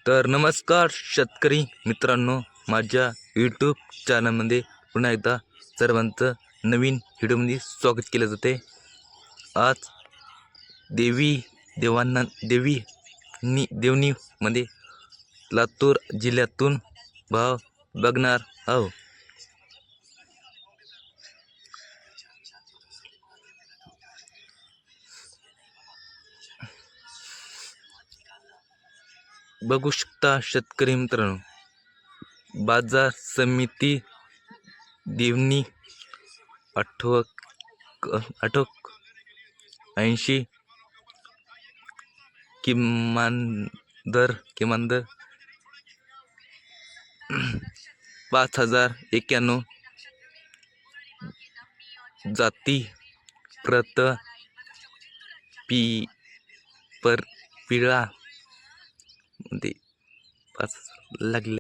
तर नमस्कार शेतकरी मित्रांनो, माझ्या यूट्यूब चॅनलमध्ये पुन्हा एकदा सर्वांचं नवीन व्हिडिओमध्ये स्वागत केलं जाते। आज देवणीमध्ये लातूर जिल्ह्यातून भाव बघणार आहोत। बघू शकता शेतकरी मित्रांनो, बाजार समिती देवणी आठवक 80 किमान दर 5091 जाती प्रत पिळा मध्ये 5 लागले।